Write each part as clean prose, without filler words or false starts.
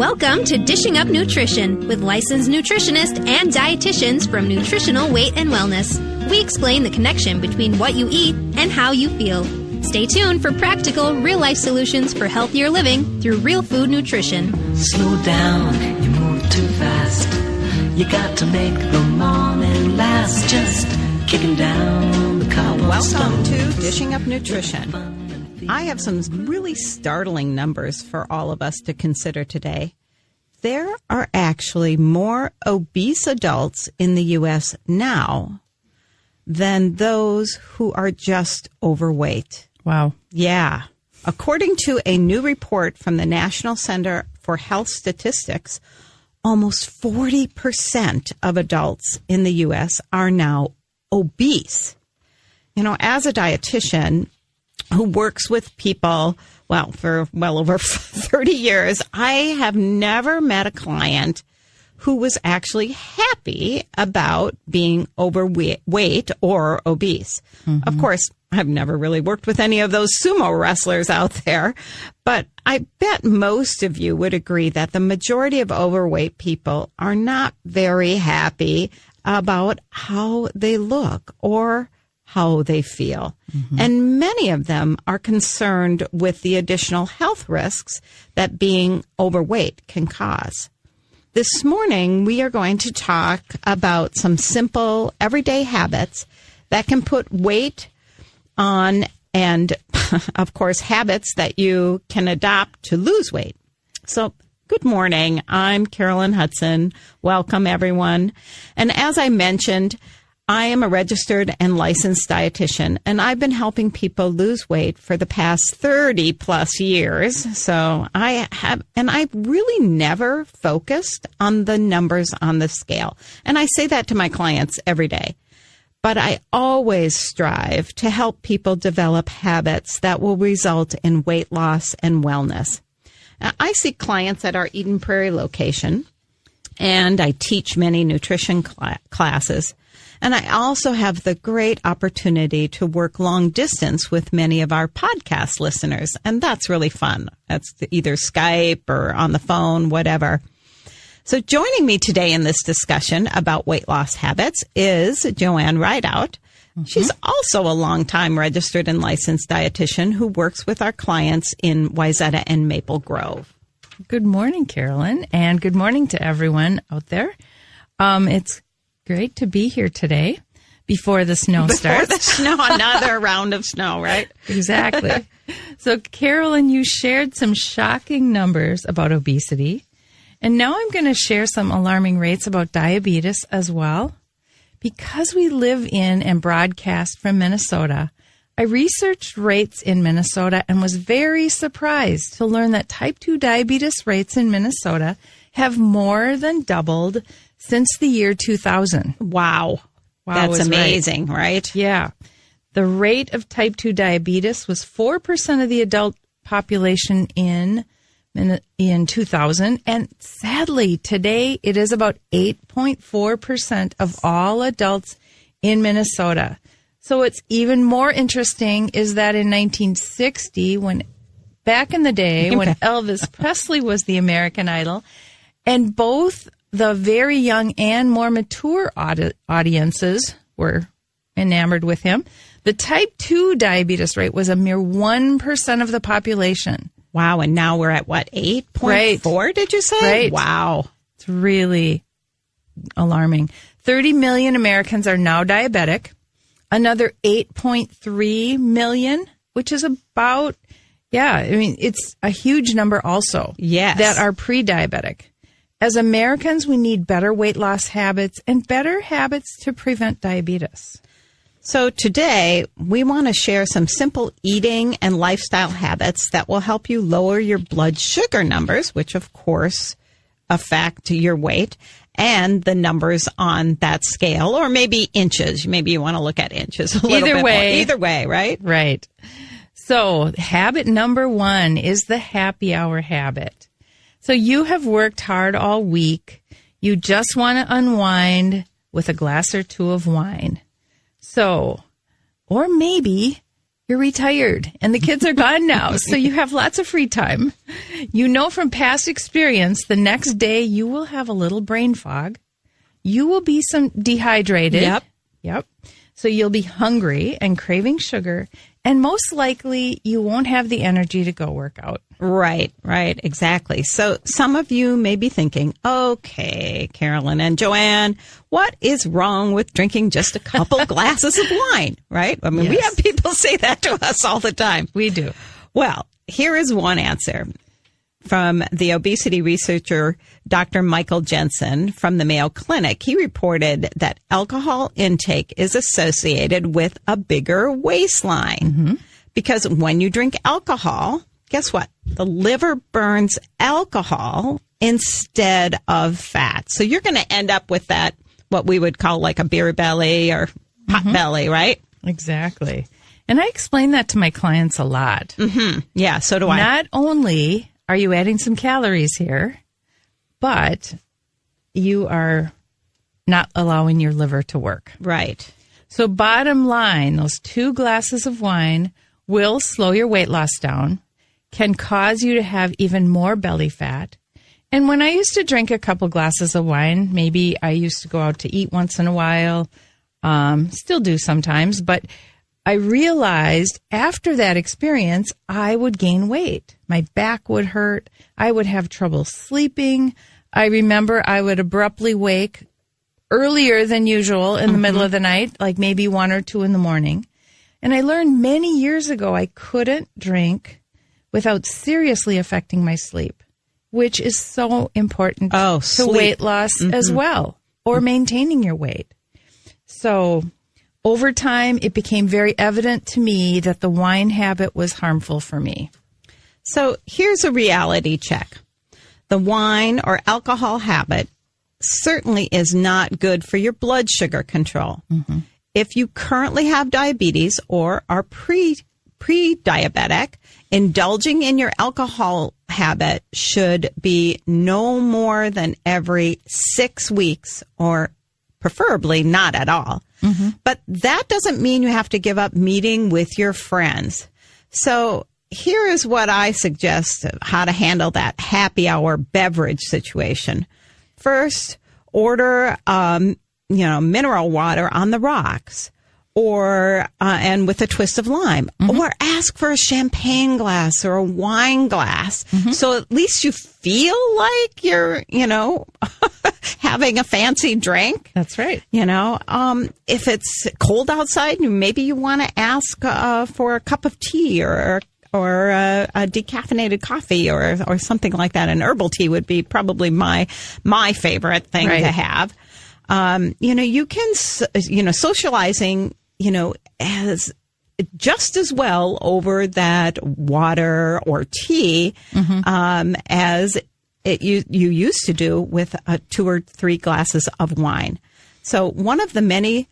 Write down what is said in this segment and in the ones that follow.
Welcome to Dishing Up Nutrition with licensed nutritionists and dietitians from Nutritional Weight and Wellness. We explain the connection between what you eat and how you feel. Stay tuned for practical, real-life solutions for healthier living through real food nutrition. Slow down, you move too fast. You got to make the morning last. Just kicking down the cobblestones. Welcome to Dishing Up Nutrition. I have some really startling numbers for all of us to consider today. There are actually more obese adults in the U.S. now than those who are just overweight. Wow. Yeah. According to a new report from the National Center for Health Statistics, almost 40% of adults in the U.S. are now obese. You know, as a dietitian who works with people, for well over 30 years, I have never met a client who was actually happy about being overweight or obese. Mm-hmm. Of course, I've never really worked with any of those sumo wrestlers out there, but I bet most of you would agree that the majority of overweight people are not very happy about how they look or how they feel. Mm-hmm. And many of them are concerned with the additional health risks that being overweight can cause. This morning, we are going to talk about some simple, everyday habits that can put weight on and, of course, habits that you can adopt to lose weight. So, good morning. I'm Carolyn Hudson. Welcome, everyone. And as I mentioned, I am a registered and licensed dietitian, and I've been helping people lose weight for the past 30 plus years. So I've really never focused on the numbers on the scale. And I say that to my clients every day. But I always strive to help people develop habits that will result in weight loss and wellness. Now, I see clients at our Eden Prairie location, and I teach many nutrition classes. And I also have the great opportunity to work long distance with many of our podcast listeners. And that's really fun. That's either Skype or on the phone, whatever. So joining me today in this discussion about weight loss habits is Joanne Rideout. Mm-hmm. She's also a longtime registered and licensed dietitian who works with our clients in Wayzata and Maple Grove. Good morning, Carolyn, and good morning to everyone out there. It's great to be here today before the snow starts. Before the snow, another round of snow, right? Exactly. So, Carolyn, you shared some shocking numbers about obesity. And now I'm going to share some alarming rates about diabetes as well. Because we live in and broadcast from Minnesota, I researched rates in Minnesota and was very surprised to learn that type 2 diabetes rates in Minnesota have more than doubled since the year 2000. Wow. That's amazing, right? Yeah. The rate of type 2 diabetes was 4% of the adult population in 2000. And sadly, today it is about 8.4% of all adults in Minnesota. So what's even more interesting is that in 1960, back in the day when Elvis Presley was the American Idol, and both the very young and more mature audiences were enamored with him, the type 2 diabetes rate was a mere 1% of the population. Wow, and now we're at what, 8.4, right. Did you say? Right. Wow. It's really alarming. 30 million Americans are now diabetic. Another 8.3 million, which is about, it's a huge number also. Yes. That are pre-diabetic. As Americans, we need better weight loss habits and better habits to prevent diabetes. So today, we want to share some simple eating and lifestyle habits that will help you lower your blood sugar numbers, which of course affect your weight, and the numbers on that scale, or maybe inches. Maybe you want to look at inches a little bit more. Either way, right? Right. So habit number 1 is the happy hour habit. So you have worked hard all week. You just want to unwind with a glass or two of wine. So, or maybe You're retired and the kids are gone now, so you have lots of free time. You know from past experience, the next day you will have a little brain fog. You will be dehydrated. Yep. So you'll be hungry and craving sugar, and most likely you won't have the energy to go work out. Right, exactly. So some of you may be thinking, okay, Carolyn and Joanne, what is wrong with drinking just a couple glasses of wine, right? I mean, Yes. we have people say that to us all the time. We do. Well, here is one answer from the obesity researcher, Dr. Michael Jensen from the Mayo Clinic. He reported that alcohol intake is associated with a bigger waistline because when you drink alcohol, guess what? The liver burns alcohol instead of fat. So you're going to end up with that, what we would call like a beer belly or pot belly, right? Exactly. And I explain that to my clients a lot. Yeah, so do I. Not only are you adding some calories here, but you are not allowing your liver to work. Right. So bottom line, those 2 glasses of wine will slow your weight loss down, can cause you to have even more belly fat. And when I used to drink a couple glasses of wine, maybe I used to go out to eat once in a while, still do sometimes, but I realized after that experience, I would gain weight. My back would hurt. I would have trouble sleeping. I remember I would abruptly wake earlier than usual in the middle of the night, like maybe 1 or 2 in the morning. And I learned many years ago I couldn't drink without seriously affecting my sleep, which is so important to sleep. weight loss as well, or maintaining your weight. So over time, it became very evident to me that the wine habit was harmful for me. So here's a reality check. The wine or alcohol habit certainly is not good for your blood sugar control. If you currently have diabetes or are pre-diabetic, indulging in your alcohol habit should be no more than every 6 weeks, or preferably not at all. But that doesn't mean you have to give up meeting with your friends. So here is what I suggest how to handle that happy hour beverage situation. First, order, mineral water on the rocks, or and with a twist of lime, or ask for a champagne glass or a wine glass. So at least you feel like you're, having a fancy drink. That's right. If it's cold outside, maybe you want to ask for a cup of tea or a decaffeinated coffee or something like that. An herbal tea would be probably my favorite thing to have. You can, socializing, as just as well over that water or tea as you used to do with 2 or 3 glasses of wine. So one of the many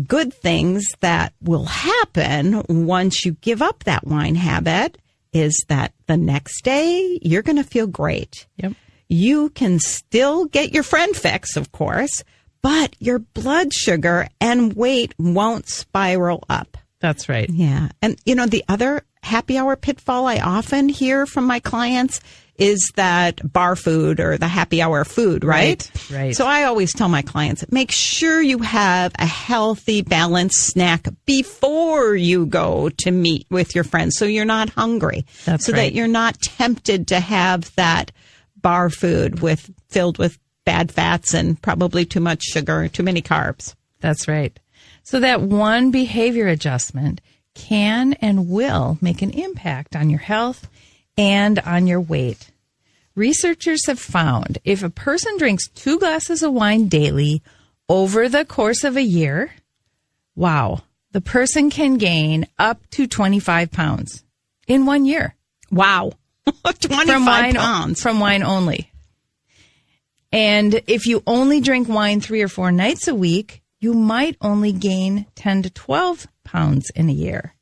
good things that will happen once you give up that wine habit is that the next day you're going to feel great. Yep. You can still get your friend fix, of course, but your blood sugar and weight won't spiral up. That's right. Yeah. And, the other happy hour pitfall I often hear from my clients is that bar food or the happy hour food, right? Right. So I always tell my clients, make sure you have a healthy, balanced snack before you go to meet with your friends so you're not hungry. That's so right. that you're not tempted to have that bar food filled with bad fats and probably too much sugar, too many carbs. That's right. So that one behavior adjustment can and will make an impact on your health and on your weight. Researchers have found if a person drinks 2 glasses of wine daily over the course of a year, wow, the person can gain up to 25 pounds in 1 year. Wow. 25 pounds. From wine only. And if you only drink wine 3 or 4 nights a week, you might only gain 10 to 12 pounds in a year.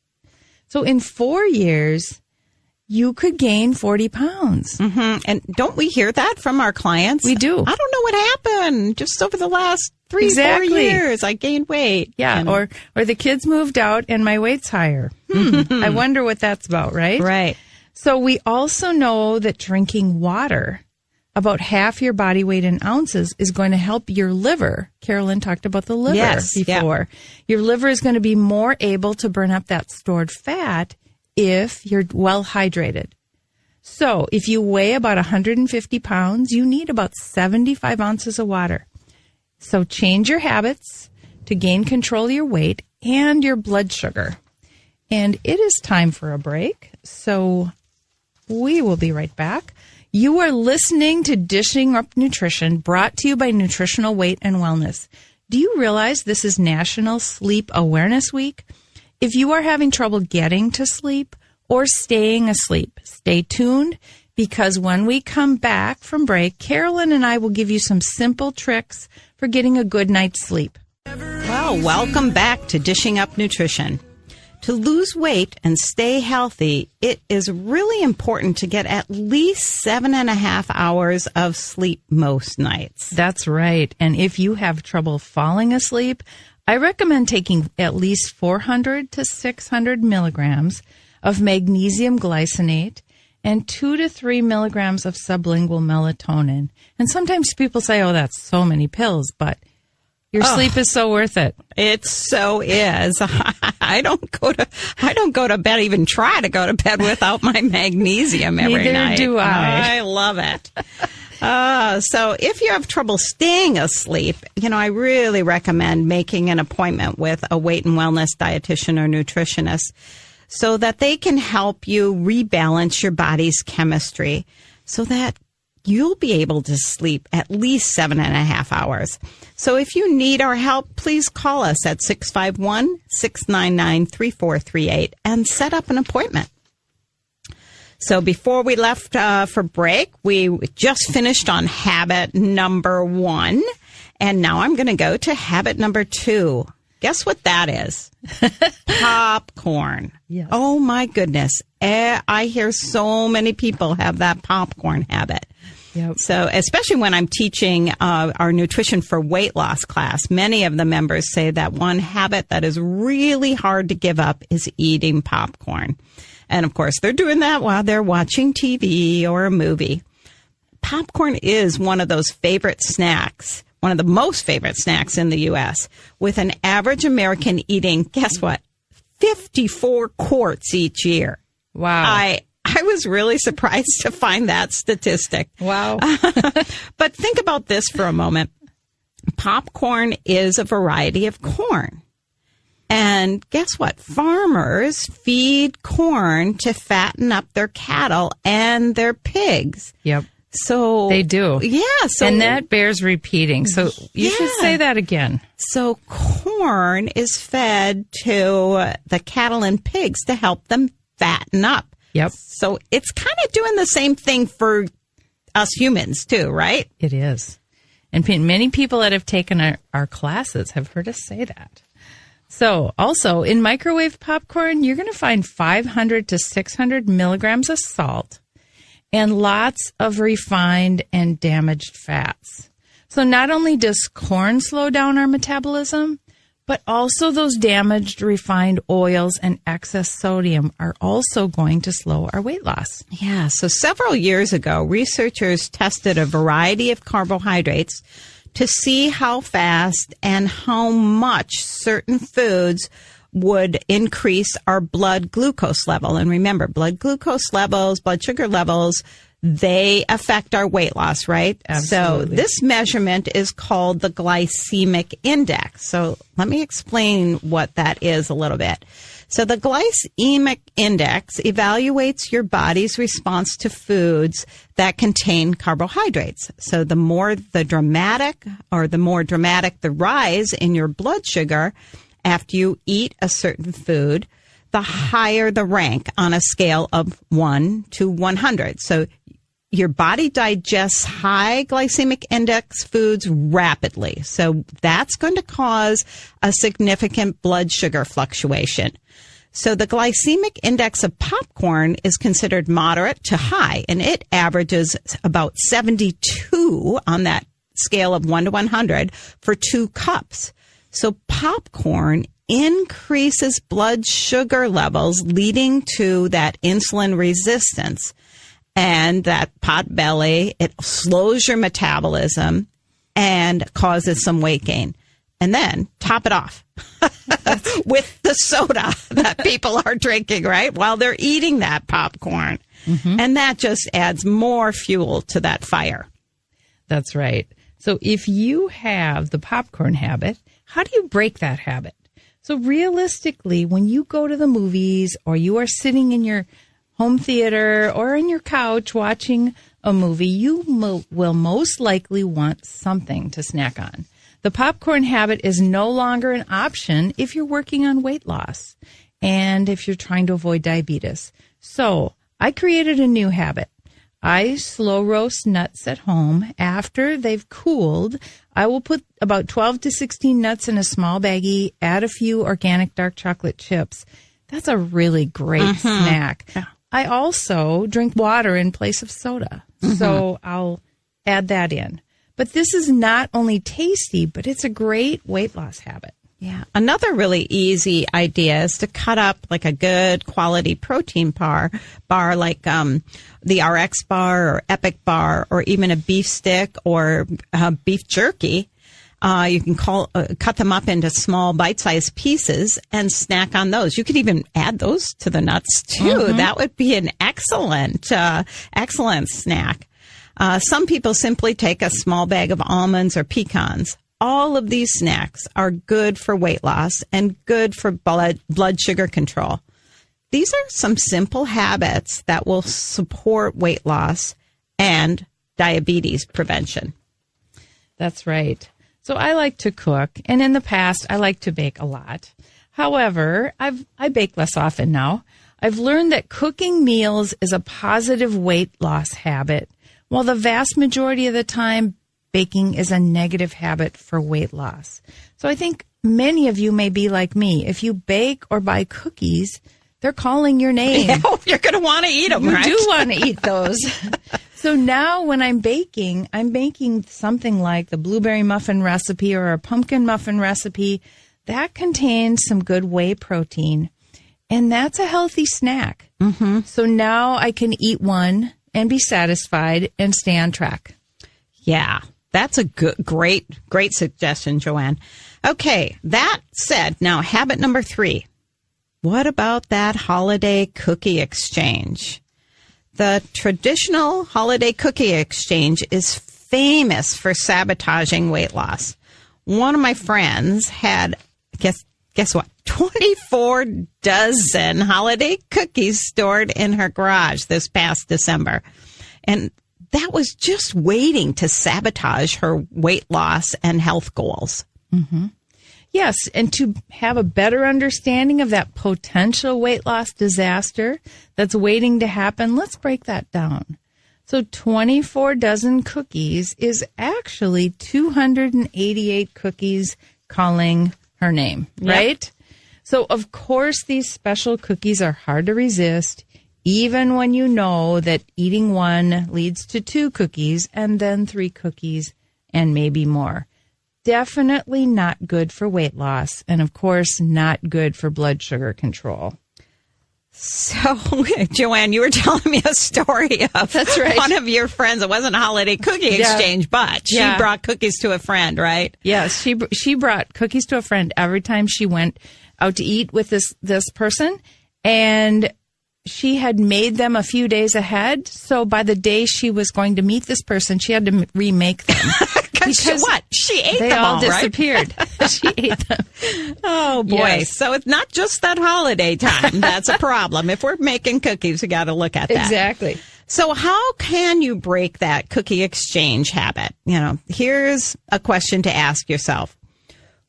So in 4 years, you could gain 40 pounds. And don't we hear that from our clients? We do. I don't know what happened just over the last 4 years, I gained weight. Yeah, or the kids moved out and my weight's higher. I wonder what that's about, right? Right. So we also know that drinking water, about half your body weight in ounces, is going to help your liver. Carolyn talked about the liver before. Yeah. Your liver is going to be more able to burn up that stored fat if you're well hydrated. So if you weigh about 150 pounds, you need about 75 ounces of water. So change your habits to gain control of your weight and your blood sugar. And it is time for a break. So we will be right back. You are listening to Dishing Up Nutrition, brought to you by Nutritional Weight and Wellness. Do you realize this is National Sleep Awareness Week? If you are having trouble getting to sleep or staying asleep, stay tuned, because when we come back from break, Carolyn and I will give you some simple tricks for getting a good night's sleep. Well, welcome back to Dishing Up Nutrition. To lose weight and stay healthy, it is really important to get at least 7.5 hours of sleep most nights. That's right. And if you have trouble falling asleep, I recommend taking at least 400 to 600 milligrams of magnesium glycinate and 2 to 3 milligrams of sublingual melatonin. And sometimes people say, oh, that's so many pills, but your sleep is so worth it. It so is. I don't go to bed, even try to go to bed without my magnesium every night. Neither do I. I love it. So if you have trouble staying asleep, I really recommend making an appointment with a weight and wellness dietitian or nutritionist so that they can help you rebalance your body's chemistry so that you'll be able to sleep at least 7.5 hours. So if you need our help, please call us at 651-699-3438 and set up an appointment. So before we left for break, we just finished on habit number 1. And now I'm going to go to habit number 2. Guess what that is? Popcorn. Yes. Oh, my goodness. I hear so many people have that popcorn habit. Yep. So especially when I'm teaching our nutrition for weight loss class, many of the members say that one habit that is really hard to give up is eating popcorn. And of course, they're doing that while they're watching TV or a movie. Popcorn is one of those favorite snacks, one of the most favorite snacks in the U.S., with an average American eating, guess what, 54 quarts each year. Wow. I was really surprised to find that statistic. Wow. But think about this for a moment. Popcorn is a variety of corn. And guess what? Farmers feed corn to fatten up their cattle and their pigs. Yep. So they do. Yeah. So, and that bears repeating. So you should say that again. So corn is fed to the cattle and pigs to help them fatten up. Yep. So it's kind of doing the same thing for us humans too, right? It is. And many people that have taken our classes have heard us say that. So also in microwave popcorn, you're going to find 500 to 600 milligrams of salt and lots of refined and damaged fats. So not only does corn slow down our metabolism, but also those damaged refined oils and excess sodium are also going to slow our weight loss. Yeah. So several years ago, researchers tested a variety of carbohydrates to see how fast and how much certain foods would increase our blood glucose level. And remember, blood glucose levels, blood sugar levels, they affect our weight loss, right? Absolutely. So this measurement is called the glycemic index. So let me explain what that is a little bit. So the glycemic index evaluates your body's response to foods that contain carbohydrates. So the more dramatic the rise in your blood sugar after you eat a certain food, the higher the rank on a scale of 1 to 100. So your body digests high glycemic index foods rapidly. So that's going to cause a significant blood sugar fluctuation. So the glycemic index of popcorn is considered moderate to high, and it averages about 72 on that scale of 1 to 100 for 2 cups. So popcorn increases blood sugar levels, leading to that insulin resistance and that pot belly. It slows your metabolism and causes some weight gain. And then top it off with the soda that people are drinking, right? While they're eating that popcorn. Mm-hmm. And that just adds more fuel to that fire. That's right. So if you have the popcorn habit, how do you break that habit? So realistically, when you go to the movies or you are sitting in your home theater or in your couch watching a movie, you will most likely want something to snack on. The popcorn habit is no longer an option if you're working on weight loss and if you're trying to avoid diabetes. So I created a new habit. I slow roast nuts at home. After they've cooled, I will put about 12 to 16 nuts in a small baggie, add a few organic dark chocolate chips. That's a really great snack. Yeah. I also drink water in place of soda. So I'll add that in. But this is not only tasty, but it's a great weight loss habit. Yeah. Another really easy idea is to cut up like a good quality protein bar like the RX bar or Epic bar or even a beef stick or beef jerky. You can cut them up into small bite-sized pieces and snack on those. You could even add those to the nuts too. That would be an excellent snack. Some people simply take a small bag of almonds or pecans. All of these snacks are good for weight loss and good for blood sugar control. These are some simple habits that will support weight loss and diabetes prevention. That's right. So I like to cook, and in the past, I like to bake a lot. However, I bake less often now. I've learned that cooking meals is a positive weight loss habit, while the vast majority of the time, baking is a negative habit for weight loss. So I think many of you may be like me. If you bake or buy cookies, they're calling your name. Yeah, you're going to want to eat them, right? You do want to eat those. So now when I'm baking something like the blueberry muffin recipe or a pumpkin muffin recipe that contains some good whey protein. And that's a healthy snack. Mm-hmm. So now I can eat one and be satisfied and stay on track. Yeah, that's a great suggestion, Joanne. Okay, that said, now habit number 3. What about that holiday cookie exchange? The traditional holiday cookie exchange is famous for sabotaging weight loss. One of my friends had, guess what? 24 dozen holiday cookies stored in her garage this past December. And that was just waiting to sabotage her weight loss and health goals. Mm-hmm. Yes, and to have a better understanding of that potential weight loss disaster that's waiting to happen, let's break that down. So 24 dozen cookies is actually 288 cookies calling her name, right? Yep. So, of course, these special cookies are hard to resist, even when you know that eating one leads to 2 cookies and then 3 cookies and maybe more. Definitely not good for weight loss and, of course, not good for blood sugar control. So, Joanne, you were telling me a story of That's right. one of your friends. It wasn't a holiday cookie exchange, but she brought cookies to a friend, right? Yes, she brought cookies to a friend every time she went out to eat with this person, and she had made them a few days ahead. So by the day she was going to meet this person, she had to remake them. Because what? She ate they them all, disappeared. Right? She ate them. Oh, boy. Yes. So it's not just that holiday time. That's a problem. If we're making cookies, we got to look at that. Exactly. So how can you break that cookie exchange habit? You know, here's a question to ask yourself.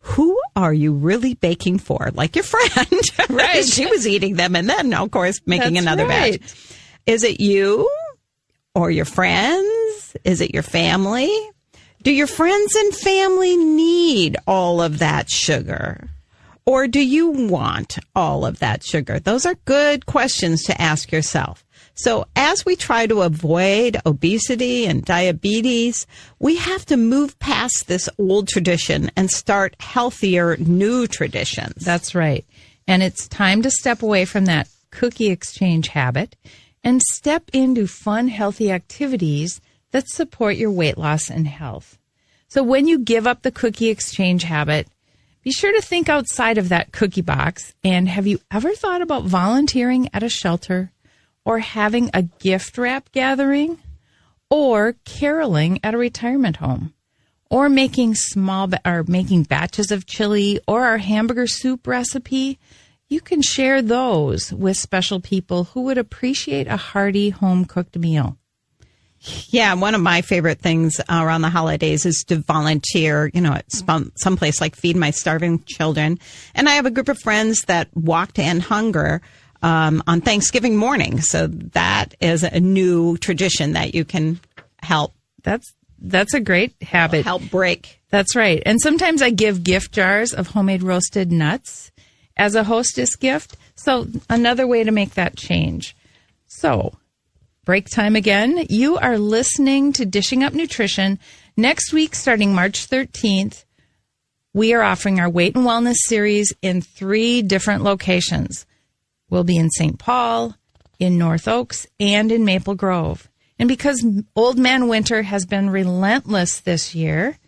Who are you really baking for? Like your friend. Right. She was eating them and then, of course, making another batch. Is it you or your friends? Is it your family? Do your friends and family need all of that sugar? Or do you want all of that sugar? Those are good questions to ask yourself. So as we try to avoid obesity and diabetes, we have to move past this old tradition and start healthier new traditions. That's right. And it's time to step away from that cookie exchange habit and step into fun, healthy activities that support your weight loss and health. So when you give up the cookie exchange habit, be sure to think outside of that cookie box. And have you ever thought about volunteering at a shelter or having a gift wrap gathering or caroling at a retirement home or making making batches of chili or our hamburger soup recipe? You can share those with special people who would appreciate a hearty home-cooked meal. Yeah, one of my favorite things around the holidays is to volunteer, at some place like Feed My Starving Children. And I have a group of friends that walk to end hunger on Thanksgiving morning. So that is a new tradition that you can help. That's a great habit. Help break. That's right. And sometimes I give gift jars of homemade roasted nuts as a hostess gift. So another way to make that change. So break time again. You are listening to Dishing Up Nutrition. Next week, starting March 13th, we are offering our Weight and Wellness series in 3 different locations. We'll be in St. Paul, in North Oaks, and in Maple Grove. And because Old Man Winter has been relentless this year,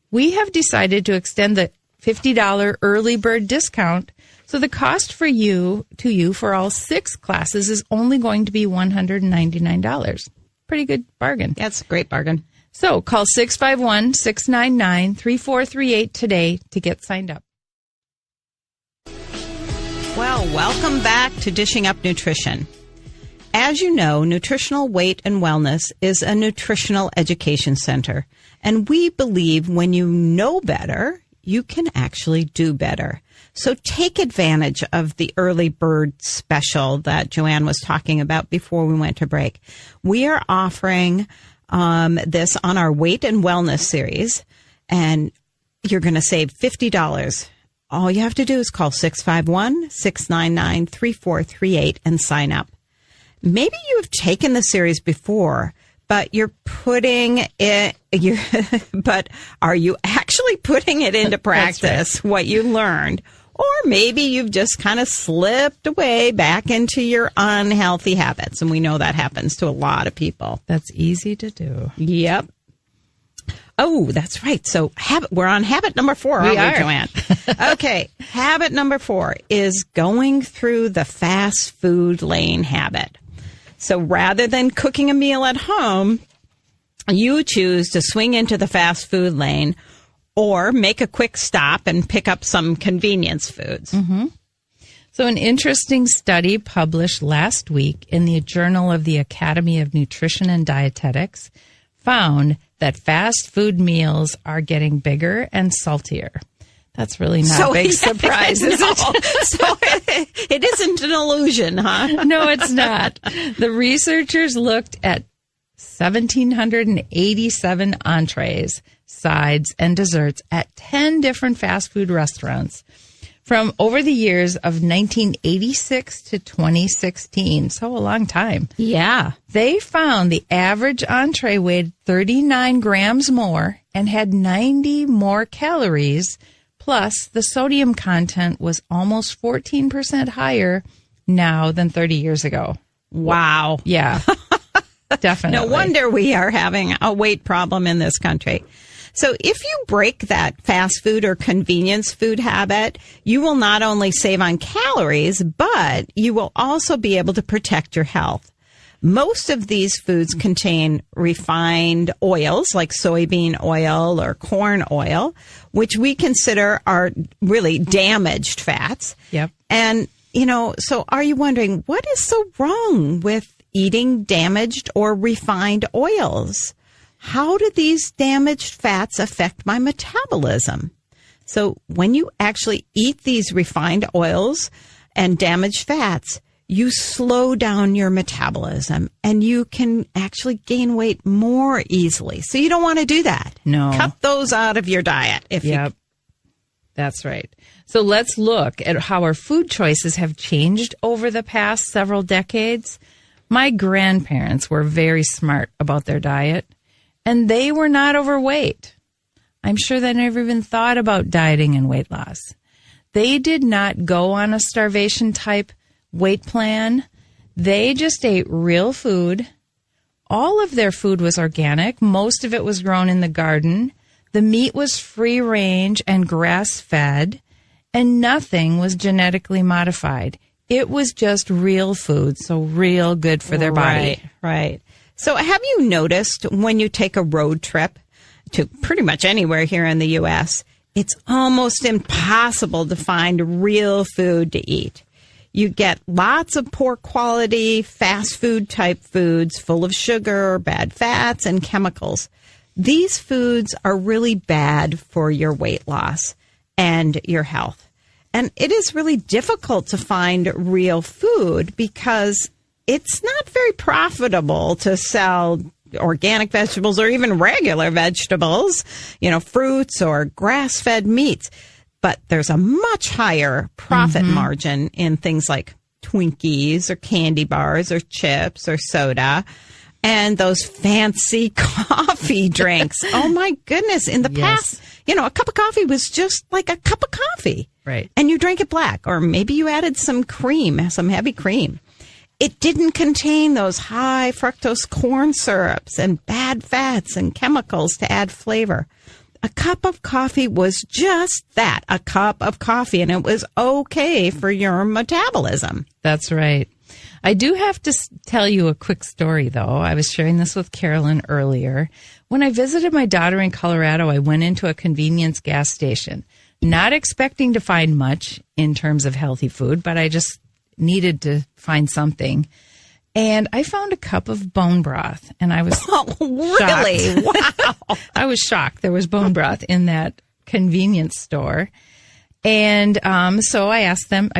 we have decided to extend the $50 early bird discount. So the cost to you for all 6 classes is only going to be $199. Pretty good bargain. That's a great bargain. So call 651-699-3438 today to get signed up. Well, welcome back to Dishing Up Nutrition. As you know, Nutritional Weight and Wellness is a nutritional education center. And we believe when you know better, you can actually do better. So take advantage of the early bird special that Joanne was talking about before we went to break. We are offering this on our Weight and Wellness series, and you're going to save $50. All you have to do is call 651-699-3438 and sign up. Maybe you've taken the series before, but you're putting it, but are you actually putting it into practice, what you learned? Or maybe you've just kind of slipped away back into your unhealthy habits. And we know that happens to a lot of people. That's easy to do. Yep. Oh, that's right. So we're on habit number 4, aren't we, Joanne? Okay. Habit number 4 is going through the fast food lane habit. So rather than cooking a meal at home, you choose to swing into the fast food lane or make a quick stop and pick up some convenience foods. Mm-hmm. So an interesting study published last week in the Journal of the Academy of Nutrition and Dietetics found that fast food meals are getting bigger and saltier. That's really not a big surprise, is it? So it isn't an illusion, huh? No, it's not. The researchers looked at 1,787 entrees, sides, and desserts at 10 different fast food restaurants from over the years of 1986 to 2016. So a long time. Yeah. They found the average entree weighed 39 grams more and had 90 more calories. Plus, the sodium content was almost 14% higher now than 30 years ago. Wow. Yeah, definitely. No wonder we are having a weight problem in this country. So if you break that fast food or convenience food habit, you will not only save on calories, but you will also be able to protect your health. Most of these foods contain refined oils like soybean oil or corn oil, which we consider are really damaged fats. Yep. And, so are you wondering, what is so wrong with eating damaged or refined oils? How do these damaged fats affect my metabolism? So when you actually eat these refined oils and damaged fats, you slow down your metabolism and you can actually gain weight more easily. So you don't want to do that. No. Cut those out of your diet. Yep. That's right. So let's look at how our food choices have changed over the past several decades. My grandparents were very smart about their diet, and they were not overweight. I'm sure they never even thought about dieting and weight loss. They did not go on a starvation type weight plan. They just ate real food. All of their food was organic. Most of it was grown in the garden. The meat was free range and grass fed, and nothing was genetically modified. It was just real food, so real good for their body. Right. So have you noticed when you take a road trip to pretty much anywhere here in the U.S., it's almost impossible to find real food to eat. You get lots of poor quality, fast food type foods full of sugar, bad fats, and chemicals. These foods are really bad for your weight loss and your health. And it is really difficult to find real food because it's not very profitable to sell organic vegetables or even regular vegetables, fruits or grass-fed meats. But there's a much higher profit margin in things like Twinkies or candy bars or chips or soda and those fancy coffee drinks. Oh, my goodness. In the past, a cup of coffee was just like a cup of coffee. Right. And you drank it black, or maybe you added some cream, some heavy cream. It didn't contain those high fructose corn syrups and bad fats and chemicals to add flavor. A cup of coffee was just that, a cup of coffee, and it was okay for your metabolism. That's right. I do have to tell you a quick story, though. I was sharing this with Carolyn earlier. When I visited my daughter in Colorado, I went into a convenience gas station, not expecting to find much in terms of healthy food, but I just needed to find something. And I found a cup of bone broth, and I was really? Wow. I was shocked. There was bone broth in that convenience store. And so I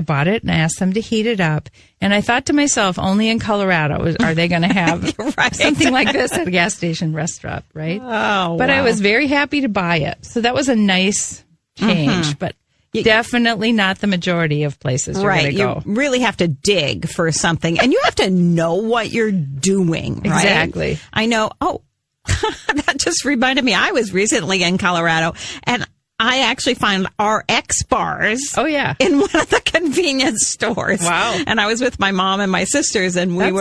bought it, and I asked them to heat it up. And I thought to myself, only in Colorado are they going to have something like this at a gas station restaurant, right? Oh, but wow. I was very happy to buy it. So that was a nice change, but definitely not the majority of places you're going to go. You really have to dig for something, and you have to know what you're doing, right? Exactly. I know. Oh, that just reminded me. I was recently in Colorado, and I actually found RX bars. Oh, yeah. In one of the convenience stores. Wow. And I was with my mom and my sisters, and we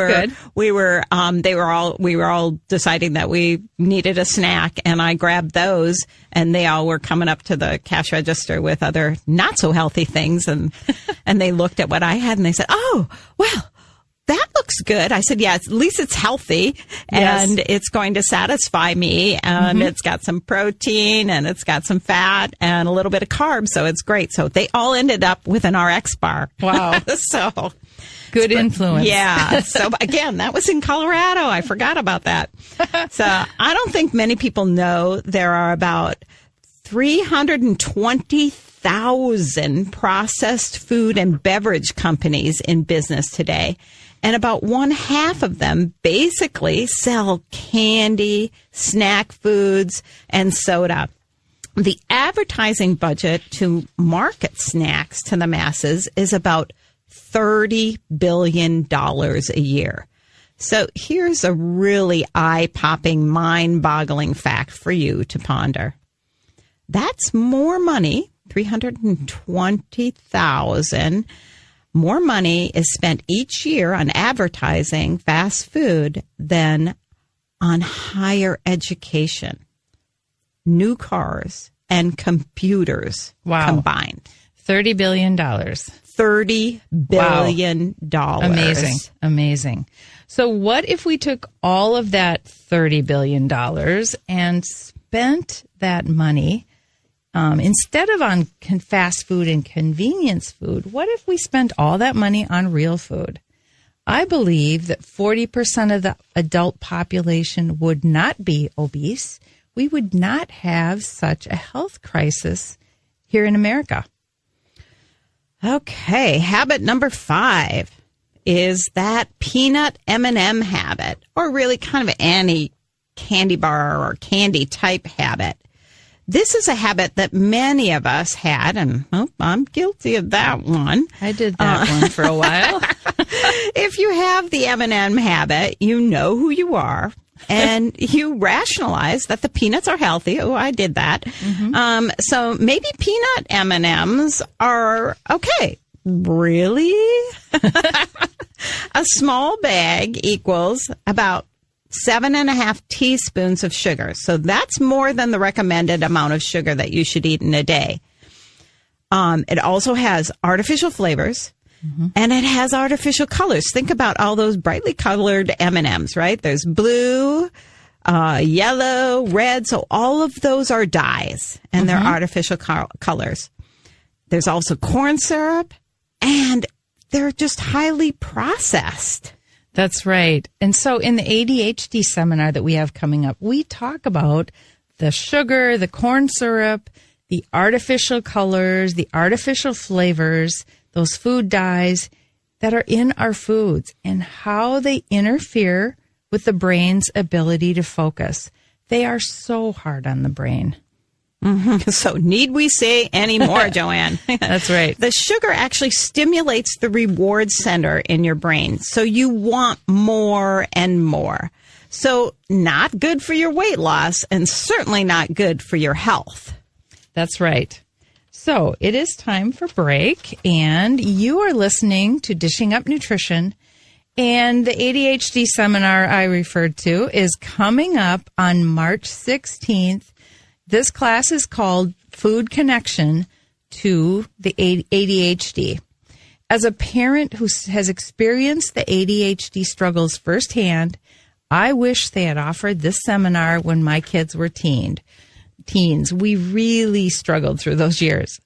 were all deciding that we needed a snack, and I grabbed those, and they all were coming up to the cash register with other not so healthy things, and they looked at what I had, and they said, "Oh, well, that looks good." I said, "Yeah, at least it's healthy, and it's going to satisfy me, and it's got some protein, and it's got some fat, and a little bit of carbs, so it's great." So they all ended up with an RX bar. Wow. So good influence. Yeah. So again, that was in Colorado. I forgot about that. So I don't think many people know there are about 320,000 processed food and beverage companies in business today. And about 1/2 of them basically sell candy, snack foods, and soda. The advertising budget to market snacks to the masses is about $30 billion a year. So here's a really eye-popping, mind-boggling fact for you to ponder. That's more money, 320,000. More money is spent each year on advertising fast food than on higher education, new cars, and computers combined. $30 billion. $30 billion. Wow. Amazing. So what if we took all of that $30 billion and spent that money instead of on fast food and convenience food? What if we spent all that money on real food? I believe that 40% of the adult population would not be obese. We would not have such a health crisis here in America. Okay, habit number 5 is that peanut M&M habit, or really kind of any candy bar or candy type habit. This is a habit that many of us had, and I'm guilty of that one. I did that one for a while. If you have the M&M habit, you know who you are, and you rationalize that the peanuts are healthy. Oh, I did that. Mm-hmm. So maybe peanut M&Ms are okay. Really? A small bag equals about 7.5 teaspoons of sugar. So that's more than the recommended amount of sugar that you should eat in a day. It also has artificial flavors, and it has artificial colors. Think about all those brightly colored M&Ms, right? There's blue, yellow, red. So all of those are dyes, and they're artificial colors. There's also corn syrup, and they're just highly processed. That's right. And so in the ADHD seminar that we have coming up, we talk about the sugar, the corn syrup, the artificial colors, the artificial flavors, those food dyes that are in our foods and how they interfere with the brain's ability to focus. They are so hard on the brain. So need we say any more, Joanne? That's right. The sugar actually stimulates the reward center in your brain. So you want more and more. So not good for your weight loss and certainly not good for your health. That's right. So it is time for break, and you are listening to Dishing Up Nutrition. And the ADHD seminar I referred to is coming up on March 16th. This class is called Food Connection to the ADHD. As a parent who has experienced the ADHD struggles firsthand, I wish they had offered this seminar when my kids were teens. We really struggled through those years.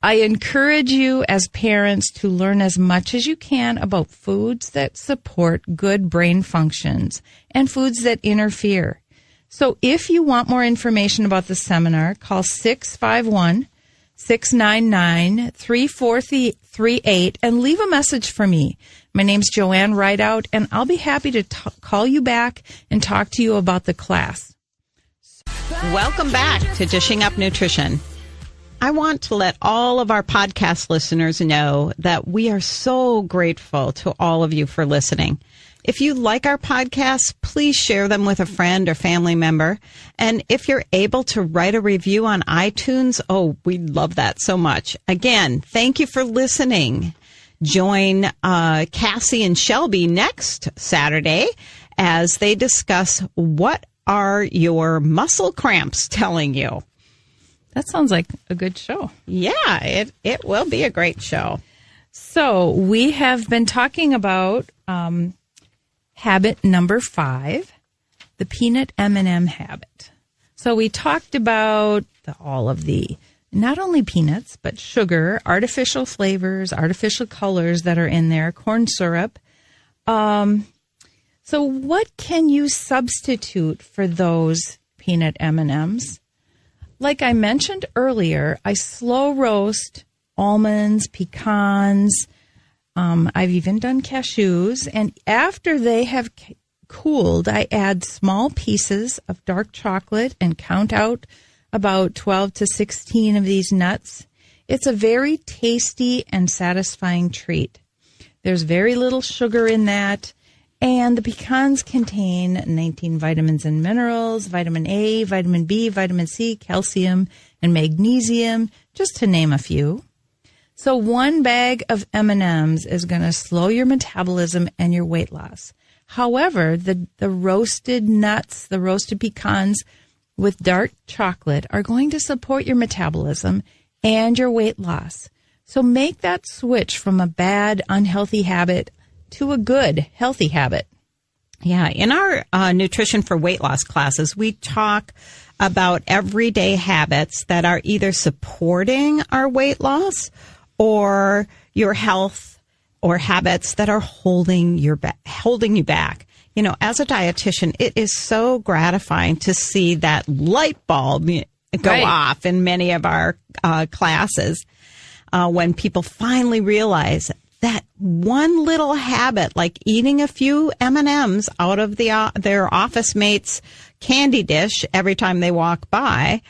I encourage you as parents to learn as much as you can about foods that support good brain functions and foods that interfere. So if you want more information about the seminar, call 651-699-3438 and leave a message for me. My name's Joanne Rideout, and I'll be happy to call you back and talk to you about the class. Welcome back to Dishing Up Nutrition. I want to let all of our podcast listeners know that we are so grateful to all of you for listening. If you like our podcasts, please share them with a friend or family member. And if you're able to write a review on iTunes, we'd love that so much. Again, thank you for listening. Join Cassie and Shelby next Saturday as they discuss what are your muscle cramps telling you. That sounds like a good show. Yeah, it will be a great show. So we have been talking about habit number 5, the peanut M&M habit. So we talked about all of the, not only peanuts, but sugar, artificial flavors, artificial colors that are in there, corn syrup. So what can you substitute for those peanut M&Ms? Like I mentioned earlier, I slow roast almonds, pecans. I've even done cashews. And after they have cooled, I add small pieces of dark chocolate and count out about 12 to 16 of these nuts. It's a very tasty and satisfying treat. There's very little sugar in that. And the pecans contain 19 vitamins and minerals, vitamin A, vitamin B, vitamin C, calcium, and magnesium, just to name a few. So one bag of M&Ms is going to slow your metabolism and your weight loss. However, the roasted nuts, the roasted pecans with dark chocolate are going to support your metabolism and your weight loss. So make that switch from a bad, unhealthy habit to a good, healthy habit. Yeah, in our nutrition for weight loss classes, we talk about everyday habits that are either supporting our weight loss or your health, or habits that are holding you back. You know, as a dietitian, it is so gratifying to see that light bulb go off in many of our classes when people finally realize that one little habit, like eating a few M&Ms out of their office mate's candy dish every time they walk by,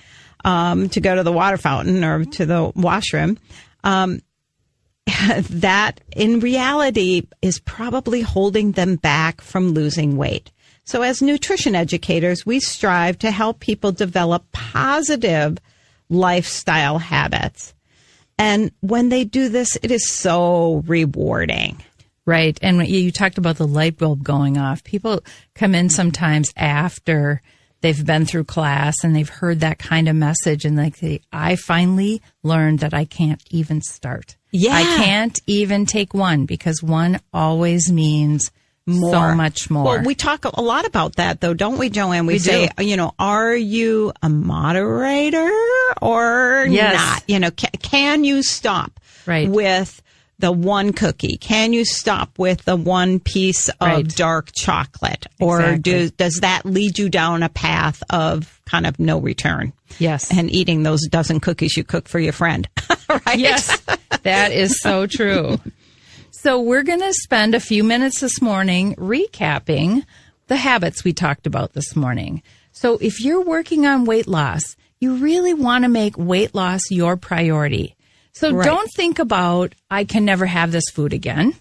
to go to the water fountain or to the washroom, that in reality is probably holding them back from losing weight. So as nutrition educators, we strive to help people develop positive lifestyle habits. And when they do this, it is so rewarding. Right. And you talked about the light bulb going off. People come in sometimes after they've been through class and they've heard that kind of message and like, I finally learned that I can't even start. Yeah. I can't even take one because one always means more. So much more. Well, we talk a lot about that, though, don't we, Joanne? We say, are you a moderator or not? Can you stop with the one cookie? Can you stop with the one piece of dark chocolate? Or does that lead you down a path of kind of no return? Yes. And eating those dozen cookies you cook for your friend. Right? Yes, that is so true. So we're going to spend a few minutes this morning recapping the habits we talked about this morning. So if you're working on weight loss, you really want to make weight loss your priority. So don't think about, I can never have this food again.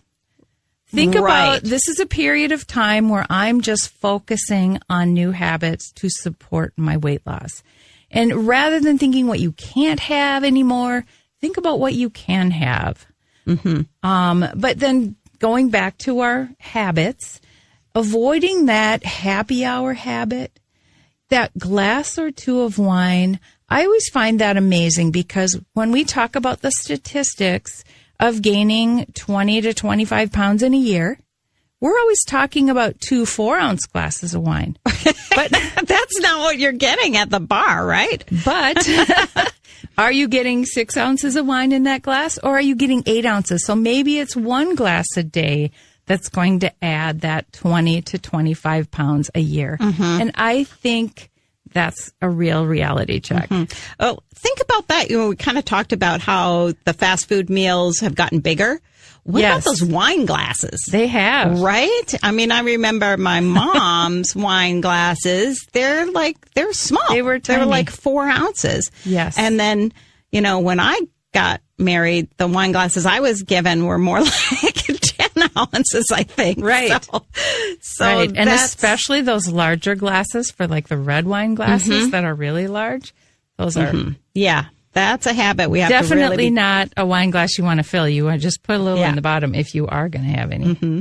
Think about, this is a period of time where I'm just focusing on new habits to support my weight loss. And rather than thinking what you can't have anymore, think about what you can have. Mm-hmm. But then going back to our habits, avoiding that happy hour habit, that glass or two of wine, I always find that amazing because when we talk about the statistics of gaining 20 to 25 pounds in a year, we're always talking about 2 4-ounce glasses of wine. But that's not what you're getting at the bar, right? But are you getting 6 ounces of wine in that glass or are you getting 8 ounces? So maybe it's 1 glass a day that's going to add that 20 to 25 pounds a year. Mm-hmm. And I think that's a real reality check. Mm-hmm. Oh, think about that. We kind of talked about how the fast food meals have gotten bigger. What about those wine glasses? They have. Right? I mean, I remember my mom's wine glasses. They're small. They were tiny. They were like 4 ounces. Yes. And then, when I got married, the wine glasses I was given were more like 10 ounces, I think. Right. So right. And especially those larger glasses for like the red wine glasses that are really large. Those are. Yeah. That's a habit we have definitely to really not a wine glass you want to fill. You want to just put a little in the bottom if you are going to have any. Mm-hmm.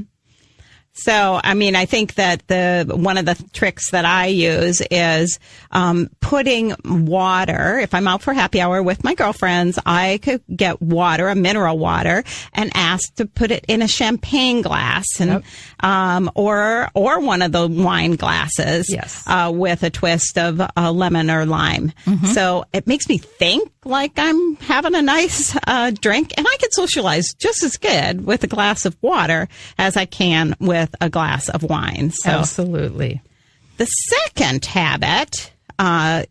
So, I mean, I think that one of the tricks that I use is putting water. If I'm out for happy hour with my girlfriends, I could get water, a mineral water, and ask to put it in a champagne glass, and or one of the wine glasses, with a twist of lemon or lime. Mm-hmm. So it makes me think like I'm having a nice drink, and I can socialize just as good with a glass of water as I can with a glass of wine. So absolutely. The second habit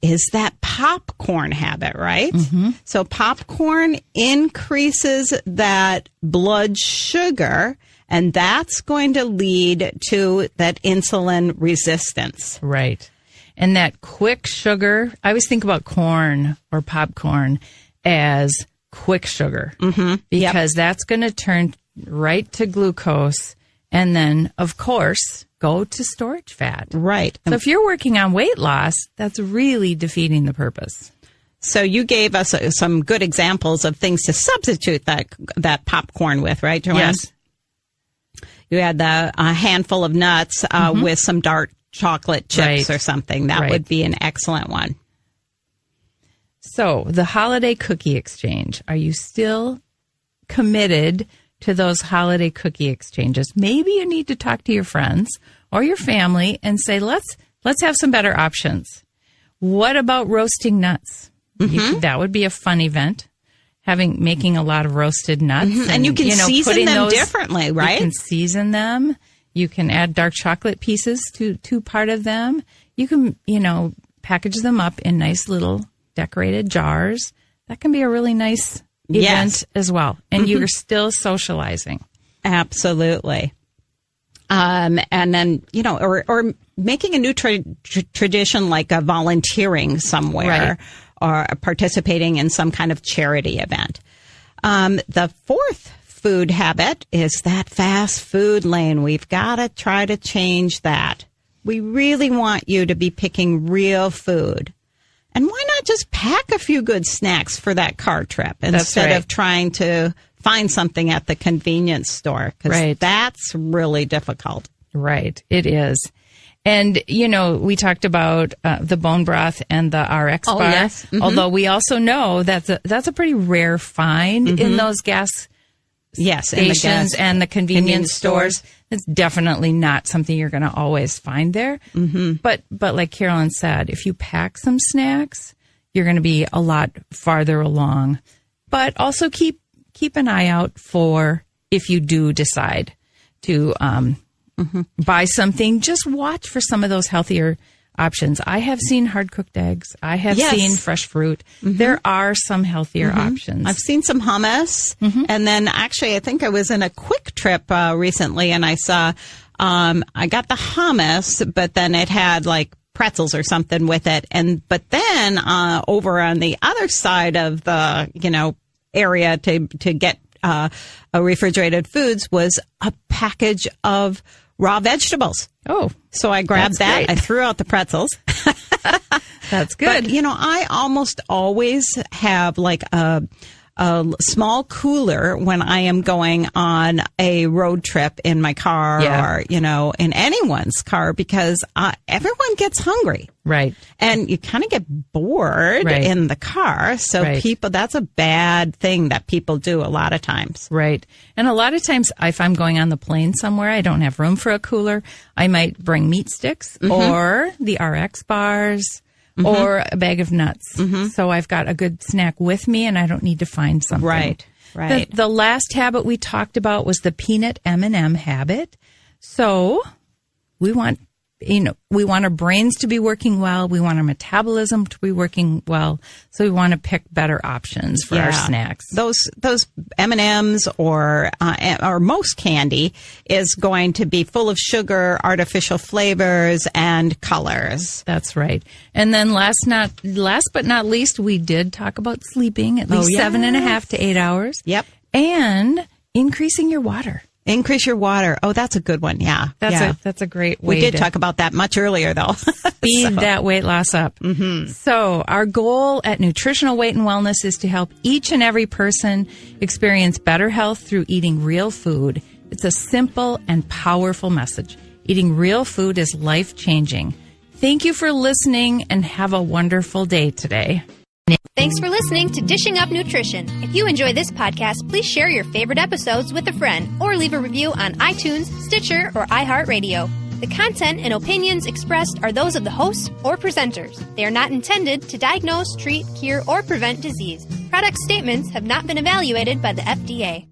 is that popcorn habit, right? Mm-hmm. So popcorn increases that blood sugar, and that's going to lead to that insulin resistance. Right. And that quick sugar, I always think about corn or popcorn as quick sugar because that's going to turn right to glucose and then, of course, go to storage fat. Right. So if you're working on weight loss, that's really defeating the purpose. So you gave us some good examples of things to substitute that popcorn with, right, Joanne? Yes. You had a handful of nuts with some dark chocolate chips or something. That would be an excellent one. So the holiday cookie exchange. Are you still committed to those holiday cookie exchanges? Maybe you need to talk to your friends or your family and say, let's have some better options. What about roasting nuts? That would be a fun event. Making a lot of roasted nuts. And you can season them differently, right? You can season them. You can add dark chocolate pieces to part of them. You can, package them up in nice little decorated jars. That can be a really nice event as well. And you're still socializing. Absolutely. And then, or making a new tradition like a volunteering somewhere or participating in some kind of charity event. The fourth food habit is that fast food lane. We've got to try to change that. We really want you to be picking real food. And why not just pack a few good snacks for that car trip instead of trying to find something at the convenience store? Because that's really difficult. Right. It is. And, we talked about the bone broth and the RX bar. Yes. Mm-hmm. Although we also know that's a pretty rare find in those gas stations and the convenience stores. It's definitely not something you're going to always find there. Mm-hmm. But like Carolyn said, if you pack some snacks, you're going to be a lot farther along. But also keep an eye out for, if you do decide to buy something, just watch for some of those healthier options. I have seen hard-cooked eggs. I have seen fresh fruit. Mm-hmm. There are some healthier options. I've seen some hummus. Mm-hmm. And then actually, I think I was in a Quick Trip recently, and I saw, I got the hummus, but then it had like pretzels or something with it. But then over on the other side of the, area to get refrigerated foods was a package of raw vegetables. Oh, so I grabbed that. Great. I threw out the pretzels. That's good. But, I almost always have like a small cooler when I am going on a road trip in my car or, in anyone's car, because everyone gets hungry. Right. And you kind of get bored in the car. So that's a bad thing that people do a lot of times. Right. And a lot of times, if I'm going on the plane somewhere, I don't have room for a cooler. I might bring meat sticks or the RX bars. Or a bag of nuts. Mm-hmm. So I've got a good snack with me and I don't need to find something. Right. The last habit we talked about was the peanut M&M habit. So we want our brains to be working well. We want our metabolism to be working well. So we want to pick better options for our snacks. Those M&Ms or most candy is going to be full of sugar, artificial flavors, and colors. That's right. And then last but not least, we did talk about sleeping at least 7.5 to 8 hours. Yep. And increasing your water. Increase your water. Oh, that's a good one. Yeah. That's a great way. We did talk about that much earlier, though. Speed that weight loss up. Mm-hmm. So our goal at Nutritional Weight and Wellness is to help each and every person experience better health through eating real food. It's a simple and powerful message. Eating real food is life-changing. Thank you for listening and have a wonderful day today. Thanks for listening to Dishing Up Nutrition. If you enjoy this podcast, please share your favorite episodes with a friend or leave a review on iTunes, Stitcher, or iHeartRadio. The content and opinions expressed are those of the host or presenters. They are not intended to diagnose, treat, cure, or prevent disease. Product statements have not been evaluated by the FDA.